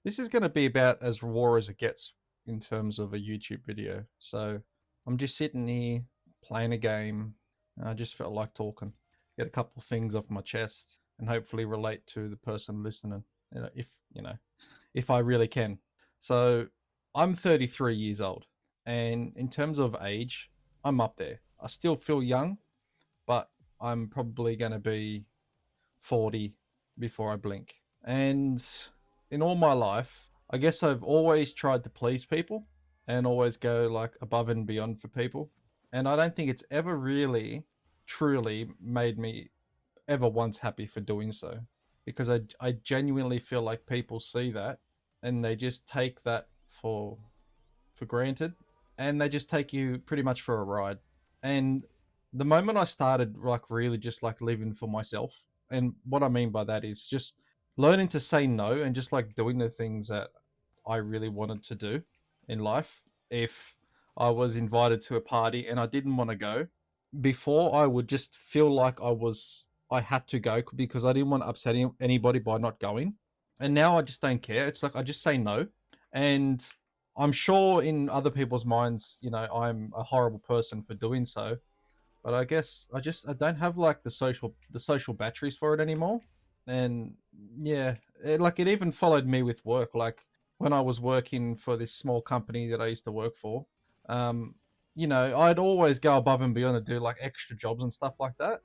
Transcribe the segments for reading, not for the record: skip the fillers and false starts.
This is going to be about as raw as it gets in terms of a YouTube video. So I'm just sitting here playing a game. And I just felt like talking, get a couple of things off my chest, and hopefully relate to the person listening. If I really can. So I'm 33 years old, and in terms of age, I'm up there. I still feel young, but I'm probably going to be 40 before I blink. And in all my life, I guess I've always tried to please people and always go like above and beyond for people. And I don't think it's ever really truly made me ever once happy for doing so, because I genuinely feel like people see that and they just take that for granted, and they just take you pretty much for a ride. And the moment I started like really just like living for myself, and what I mean by that is just learning to say no and just like doing the things that I really wanted to do in life. If I was invited to a party and I didn't want to go, before I would just feel like I had to go because I didn't want to upset anybody by not going. And now I just don't care. It's like I just say no. And I'm sure in other people's minds, I'm a horrible person for doing so. But I guess I don't have like the social batteries for it anymore. And yeah, it even followed me with work. Like when I was working for this small company that I used to work for, um, I'd always go above and beyond to do like extra jobs and stuff like that,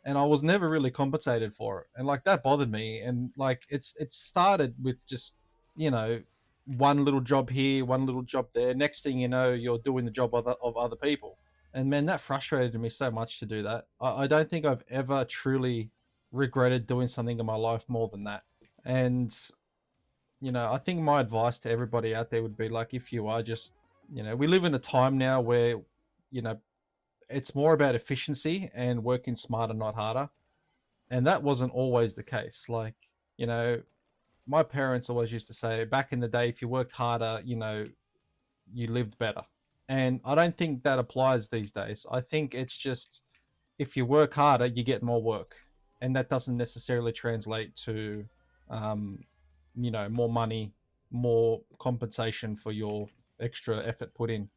and I was never really compensated for it, and like that bothered me. And like it started with just you know one little job here, one little job there. Next thing you know, you're doing the job of other people, and man, that frustrated me so much to do that. I don't think I've ever truly regretted doing something in my life more than that. And I think my advice to everybody out there would be like, if you are just, we live in a time now where, you know, it's more about efficiency and working smarter, not harder. And that wasn't always the case. Like, you know, my parents always used to say back in the day, if you worked harder, you lived better. And I don't think that applies these days. I think it's just if you work harder, you get more work. And that doesn't necessarily translate to, um, more money, more compensation for your extra effort put in.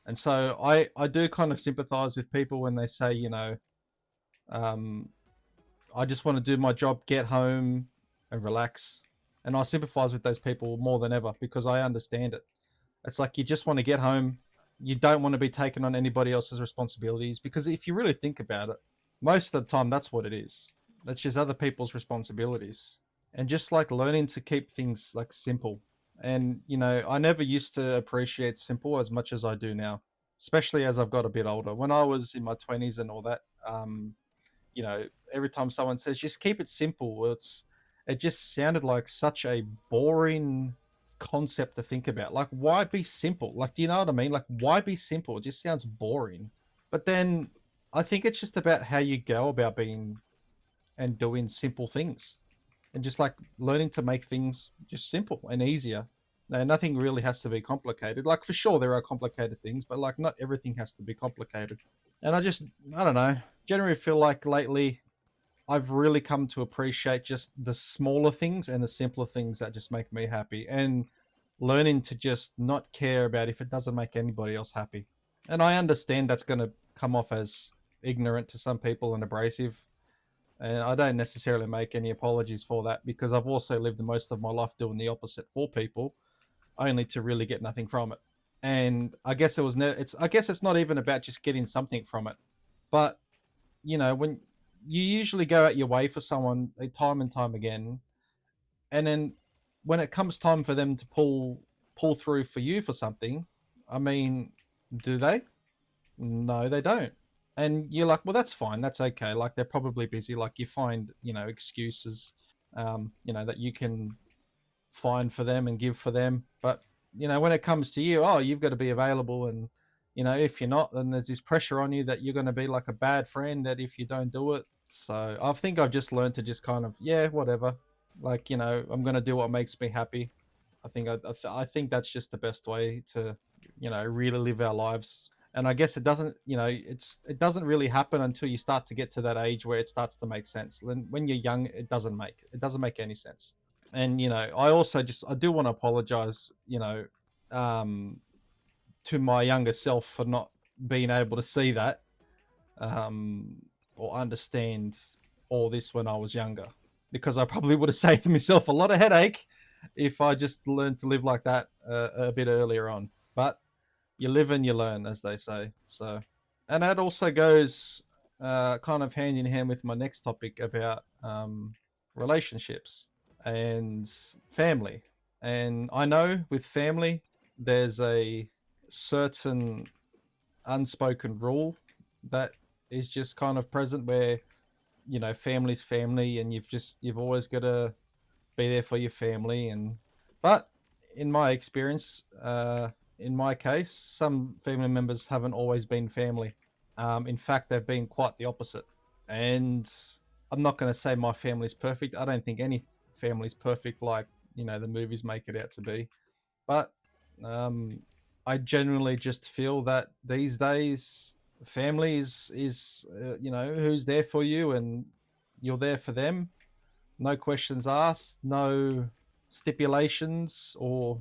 And so I do kind of sympathize with people when they say, um, I just want to do my job, get home, and relax. And I sympathize with those people more than ever because I understand it. It's like you just want to get home. You don't want to be taking on anybody else's responsibilities, because if you really think about it, most of the time that's what it is. That's just other people's responsibilities. And just like learning to keep things like simple. And I never used to appreciate simple as much as I do now, especially as I've got a bit older. When I was in my 20s and all that, you know, every time someone says just keep it simple, well, it just sounded like such a boring concept to think about. Like, why be simple? Like, do you know what I mean? Like, why be simple? It just sounds boring. But then I think it's just about how you go about being and doing simple things, and just like learning to make things just simple and easier. Now, nothing really has to be complicated. Like, for sure, there are complicated things, but like, not everything has to be complicated. And I don't know, generally feel like lately I've really come to appreciate just the smaller things and the simpler things that just make me happy, and learning to just not care about if it doesn't make anybody else happy. And I understand that's going to come off as ignorant to some people and abrasive. And I don't necessarily make any apologies for that, because I've also lived most of my life doing the opposite for people, only to really get nothing from it. And I guess I guess it's not even about just getting something from it, but when you usually go out your way for someone time and time again, and then when it comes time for them to pull through for you for something, I mean, do they? No, they don't. And you're like, well, that's fine, that's okay. Like, they're probably busy. Like, you find excuses, that you can find for them and give for them. But when it comes to you, oh, you've got to be available, and if you're not, then there's this pressure on you that you're going to be like a bad friend that if you don't do it. So I think I've just learned to just kind of, yeah, whatever. Like, I'm going to do what makes me happy. I think that's just the best way to really live our lives. And I guess it doesn't, it doesn't really happen until you start to get to that age where it starts to make sense. When you're young, it doesn't make any sense. And I also I do want to apologize, um, to my younger self for not being able to see that, um, or understand all this when I was younger, because I probably would have saved myself a lot of headache if I just learned to live like that a bit earlier on. But you live and you learn, as they say. So, and that also goes kind of hand in hand with my next topic about relationships and family. And I know with family, there's a certain unspoken rule that is just kind of present where family's family, and you've always got to be there for your family. And but in my experience, in my case, some family members haven't always been family. In fact, they've been quite the opposite. And I'm not going to say my family's perfect. I don't think any family's perfect like the movies make it out to be. But um, I generally just feel that these days, family is who's there for you, and you're there for them. No questions asked, no stipulations or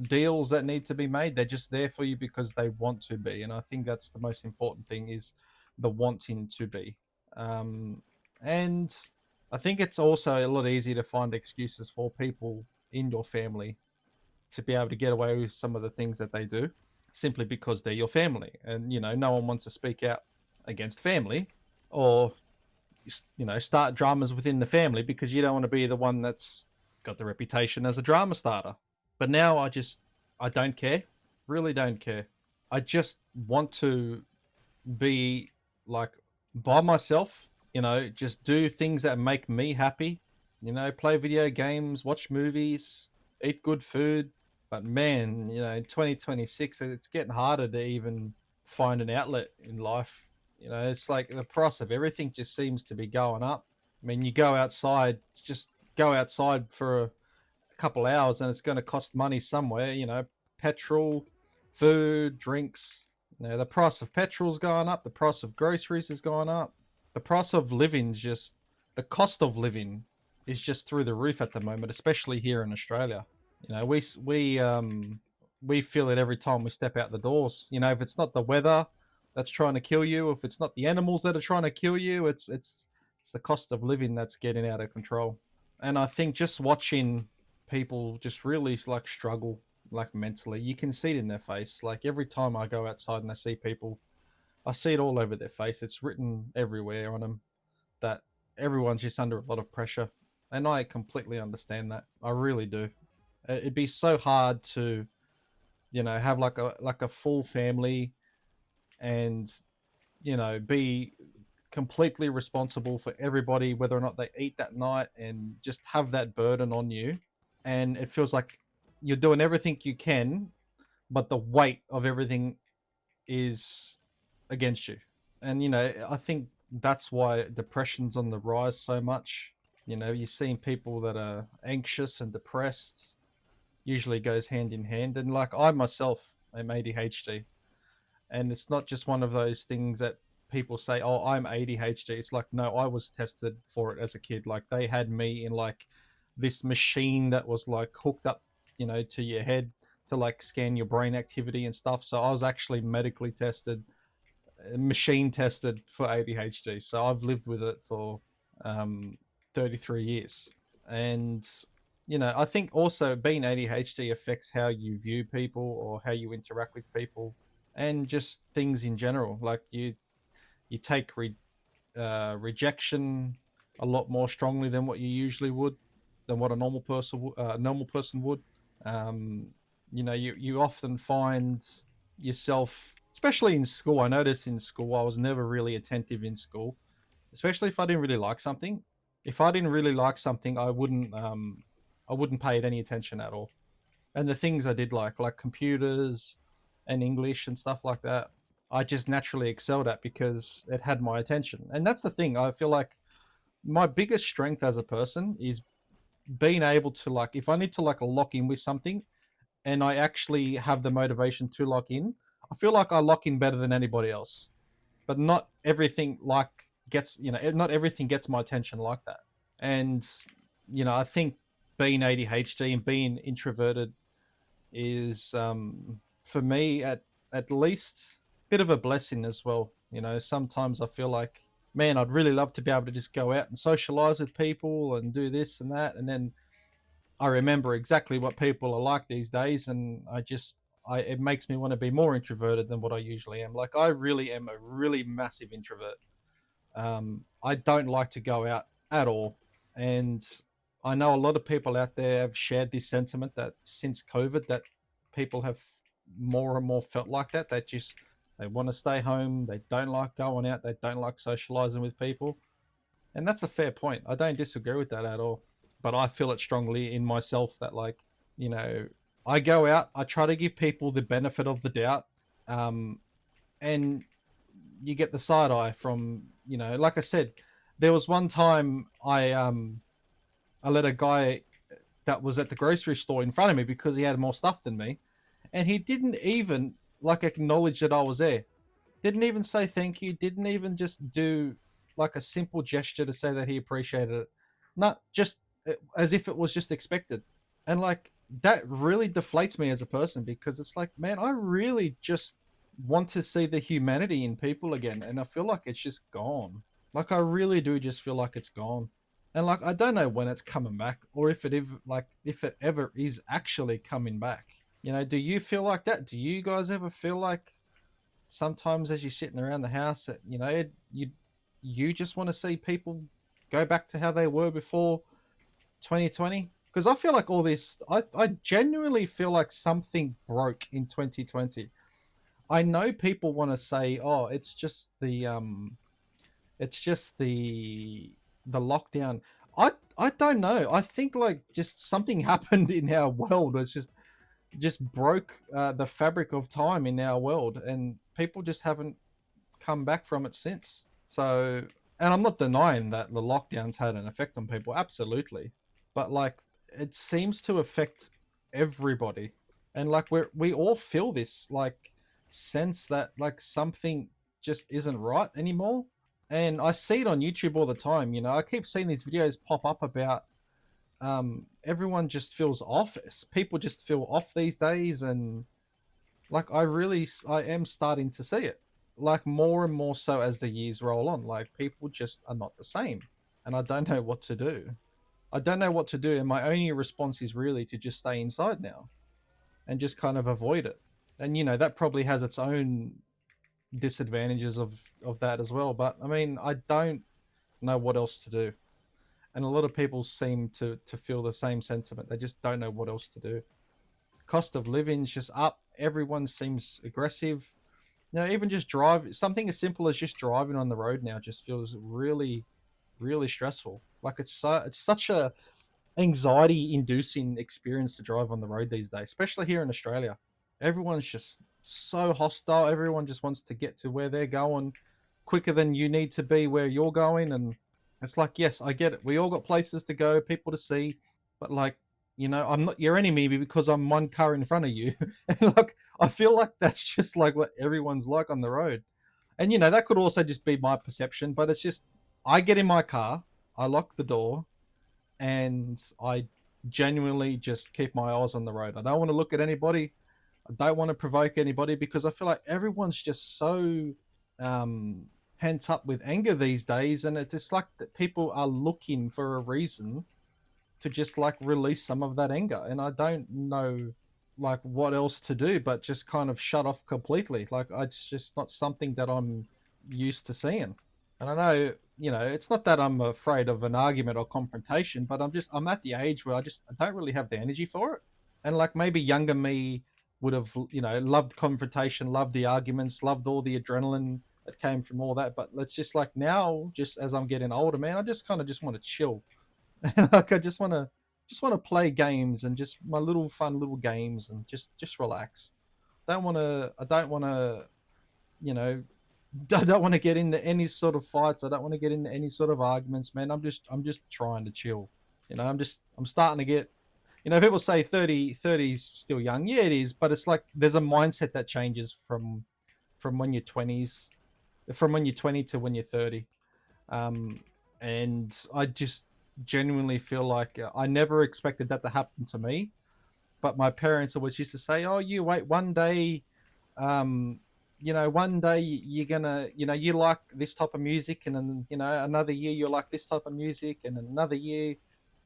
deals that need to be made. They're just there for you because they want to be, and I think that's the most important thing, is the wanting to be. And I think it's also a lot easier to find excuses for people in your family to be able to get away with some of the things that they do, simply because they're your family. And no one wants to speak out against family, or start dramas within the family, because you don't want to be the one that's got the reputation as a drama starter. But now I don't care, really don't care. I just want to be like by myself, just do things that make me happy, play video games, watch movies, eat good food. But man, in 2026, it's getting harder to even find an outlet in life. It's like the price of everything just seems to be going up. I mean, you go outside, just go outside for a couple hours, and it's going to cost money somewhere. Petrol, food, drinks. The price of petrol's going up. The price of groceries is going up. The price of living's just the cost of living is just through the roof at the moment, especially here in Australia. We feel it every time we step out the doors. If it's not the weather that's trying to kill you, if it's not the animals that are trying to kill you, it's the cost of living that's getting out of control. And I think just watching people just really like struggle, like mentally, you can see it in their face. Like every time I go outside and I see people, I see it all over their face. It's written everywhere on them that everyone's just under a lot of pressure. And I completely understand that. I really do. It'd be so hard to, have like a full family, and be completely responsible for everybody, whether or not they eat that night, and just have that burden on you. And it feels like you're doing everything you can, but the weight of everything is against you. And I think that's why depression's on the rise so much. You're seeing people that are anxious and depressed, usually goes hand in hand. And like I myself am ADHD, and it's not just one of those things that people say, "Oh, I'm ADHD." It's like, no, I was tested for it as a kid. Like they had me in like this machine that was like hooked up, to your head to like scan your brain activity and stuff. So I was actually medically tested, machine tested for ADHD. So I've lived with it for um, 33 years. And I think also being ADHD affects how you view people or how you interact with people, and just things in general. Like you take rejection a lot more strongly than what you usually would, than what a normal person would. Um, you often find yourself, especially in school. I noticed in school I was never really attentive in school, especially if I didn't really like something. If I didn't really like something, I wouldn't pay it any attention at all. And the things I did like computers and English and stuff like that, I just naturally excelled at because it had my attention. And that's the thing. I feel like my biggest strength as a person is being able to, like, if I need to like lock in with something and I actually have the motivation to lock in, I feel like I lock in better than anybody else. But not everything not everything gets my attention like that. And I think being ADHD and being introverted is, for me, at least a bit of a blessing as well. You know, sometimes I feel like, man, I'd really love to be able to just go out and socialize with people and do this and that, and then I remember exactly what people are like these days, and it makes me want to be more introverted than what I usually am. Like, I really am a really massive introvert. I don't like to go out at all. And I know a lot of people out there have shared this sentiment that since COVID, that people have more and more felt like that. They want to stay home. They don't like going out. They don't like socializing with people. And that's a fair point. I don't disagree with that at all. But I feel it strongly in myself that, like, you know, I go out, I try to give people the benefit of the doubt. Um, and you get the side eye from, like I said, there was one time I let a guy that was at the grocery store in front of me because he had more stuff than me, and he didn't even like acknowledge that I was there. Didn't even say thank you, didn't even just do like a simple gesture to say that he appreciated it. Not just as if it was just expected. And like, that really deflates me as a person, because it's like, man, I really just want to see the humanity in people again, and I feel like it's just gone. Like, I really do just feel like it's gone. And like, I don't know when it's coming back, or if it ever is actually coming back. Do you feel like that? Do you guys ever feel like sometimes as you're sitting around the house that, you just want to see people go back to how they were before 2020? Because I feel like all this, I genuinely feel like something broke in 2020. I know people want to say, oh, it's just the lockdown. I don't know. I think like just something happened in our world. It's just broke the fabric of time in our world, and people just haven't come back from it since. So, and I'm not denying that the lockdowns had an effect on people, absolutely, but like, it seems to affect everybody, and like, we all feel this like sense that like something just isn't right anymore. And I see it on YouTube all the time. I keep seeing these videos pop up about everyone just feels off. People just feel off these days, and like, I am starting to see it, like, more and more so as the years roll on. Like, people just are not the same, and I don't know what to do. I don't know what to do, and my only response is really to just stay inside now and just kind of avoid it. And that probably has its own disadvantages of that as well. But I mean, I don't know what else to do, and a lot of people seem to feel the same sentiment. They just don't know what else to do. Cost of living's just up. Everyone seems aggressive. Even just drive, something as simple as just driving on the road now just feels really, really stressful. Like, it's such a anxiety inducing experience to drive on the road these days, especially here in Australia. Everyone's just so hostile. Everyone just wants to get to where they're going quicker than you need to be where you're going. And it's like, yes, I get it. We all got places to go, people to see, but like, I'm not your enemy because I'm one car in front of you. And like, I feel like that's just like what everyone's like on the road. And that could also just be my perception, but it's just, I get in my car, I lock the door, and I genuinely just keep my eyes on the road. I don't want to look at anybody. I don't want to provoke anybody, because I feel like everyone's just so pent up with anger these days, and it's just like that people are looking for a reason to just like release some of that anger, and I don't know like what else to do but just kind of shut off completely. Like, it's just not something that I'm used to seeing. And I know, it's not that I'm afraid of an argument or confrontation, but I'm at the age where I don't really have the energy for it. And like, maybe younger me would have, loved confrontation, loved the arguments, loved all the adrenaline that came from all that. But let's just like, now, just as I'm getting older, man, I just kind of just want to chill. And like, I just want to play games, and just my little fun little games, and just relax. I don't want to, you know, I don't want to get into any sort of fights. I don't want to get into any sort of arguments, man. I'm just trying to chill. I'm starting to get, people say 30 is still young. Yeah, it is, but it's like there's a mindset that changes from when you're 20s, from when you're 20 to when you're 30. And I just genuinely feel like I never expected that to happen to me. But my parents always used to say, "Oh, you wait, one day, um, one day you're gonna, you like this type of music, and then another year you like this type of music, and another year,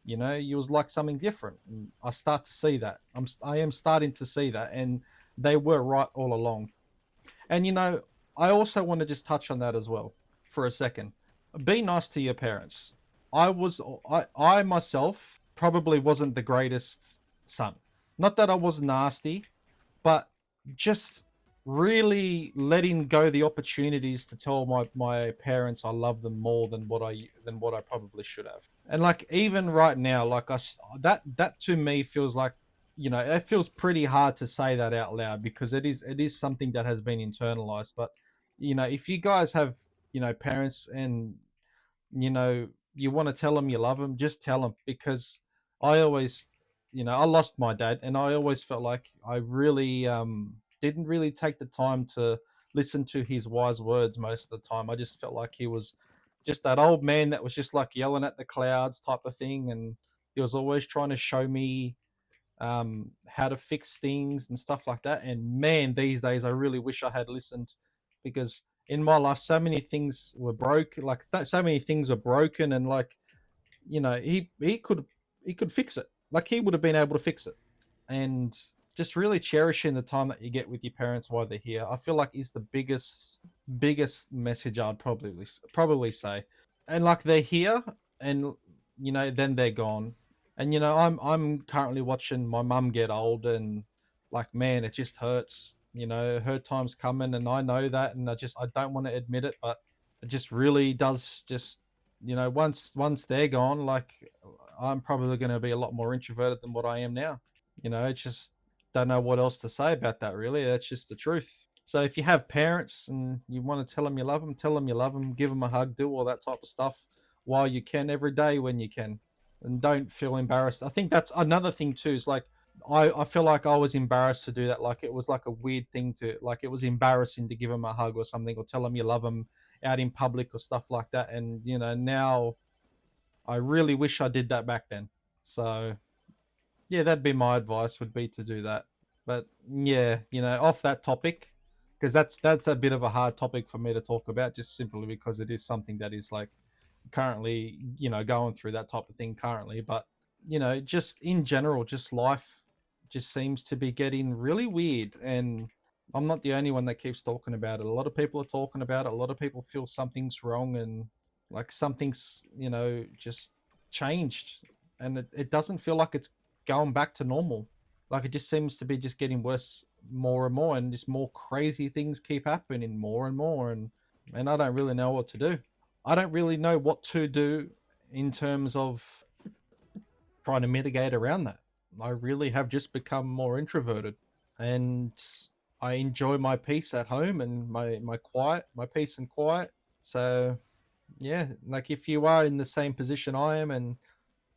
you was like something different." And I start to see that. I am starting to see that, and they were right all along. And I also want to just touch on that as well for a second. Be nice to your parents. I myself probably wasn't the greatest son. Not that I was nasty, but just really letting go the opportunities to tell my parents I love them more than what I probably should have. And like even right now, like that to me feels like, it feels pretty hard to say that out loud because it is something that has been internalized. But if you guys have parents, and you want to tell them you love them, just tell them. Because I always, I lost my dad, and I always felt like I really didn't really take the time to listen to his wise words most of the time. I just felt like he was just that old man that was just like yelling at the clouds type of thing, and he was always trying to show me how to fix things and stuff like that. And man, these days I really wish I had listened, because in my life so many things were broke, like so many things were broken, and like he could fix it. Like he would have been able to fix it. And just really cherishing the time that you get with your parents while they're here, I feel like is the biggest message I'd probably say. And like they're here, and then they're gone. And I'm currently watching my mum get old, and like man, it just hurts. Her time's coming, and I know that, and I don't want to admit it, but it just really does. Just once they're gone, like I'm probably going to be a lot more introverted than what I am now. It's just don't know what else to say about that. Really, that's just the truth. So if you have parents and you want to tell them you love them, tell them you love them, give them a hug, do all that type of stuff while you can, every day when you can, and don't feel embarrassed. I think that's another thing too. Is like I feel like I was embarrassed to do that. Like it was like a weird thing to, like, it was embarrassing to give them a hug or something, or tell them you love them out in public or stuff like that. And now I really wish I did that back then. So yeah, that'd be my advice, would be to do that. But yeah, off that topic, because that's a bit of a hard topic for me to talk about, just simply because it is something that is like currently, going through that type of thing currently. But just in general, just life just seems to be getting really weird, and I'm not the only one that keeps talking about it. A lot of people are talking about it. A lot of people feel something's wrong, and like something's just changed, and it doesn't feel like it's going back to normal. Like it just seems to be just getting worse more and more, and just more crazy things keep happening more and more. And I don't really know what to do. I don't really know what to do in terms of trying to mitigate around that. I really have just become more introverted, and I enjoy my peace at home, and my quiet, my peace and quiet. So yeah, like if you are in the same position I am, and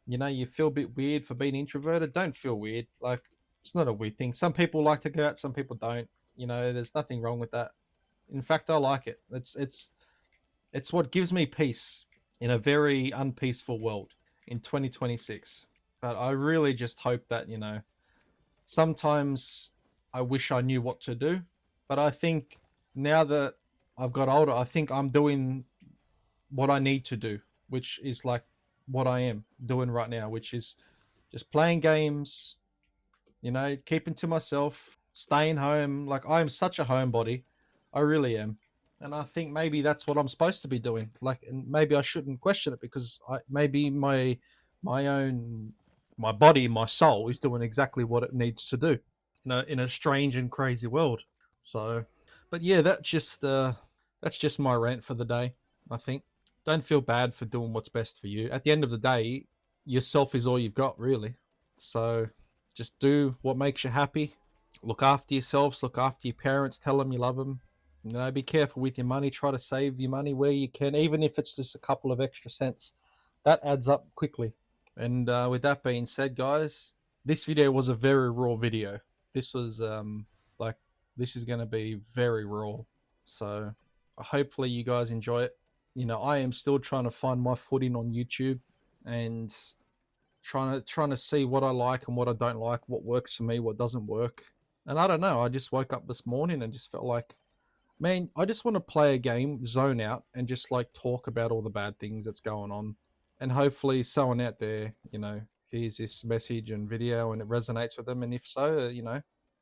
you feel a bit weird for being introverted, don't feel weird. Like it's not a weird thing. Some people like to go out, some people don't. There's nothing wrong with that. In fact, I like it. It's what gives me peace in a very unpeaceful world in 2026. But I really just hope that, sometimes I wish I knew what to do. But I think now that I've got older, I think I'm doing what I need to do, which is like what I am doing right now, which is just playing games, keeping to myself, staying home. Like I am such a homebody. I really am. And I think maybe that's what I'm supposed to be doing. Like, and maybe I shouldn't question it, because maybe my own my body, my soul is doing exactly what it needs to do in a strange and crazy world. So, but yeah, that's just my rant for the day. I think don't feel bad for doing what's best for you. At the end of the day, yourself is all you've got, really. So just do what makes you happy. Look after yourselves, look after your parents, tell them you love them. Be careful with your money. Try to save your money where you can, even if it's just a couple of extra cents. That adds up quickly. And with that being said, guys, this video was a very raw video. This was like this is going to be very raw. So hopefully you guys enjoy it. I am still trying to find my footing on YouTube. and trying to see what I like and what I don't like, what works for me, what doesn't work. And I don't know, I just woke up this morning and just felt like, man, I just want to play a game, zone out, and just like talk about all the bad things that's going on. And hopefully someone out there, hears this message and video and it resonates with them. And if so,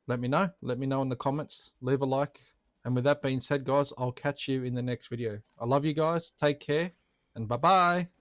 let me know. Let me know in the comments. Leave a like. And with that being said, guys, I'll catch you in the next video. I love you guys. Take care and bye bye.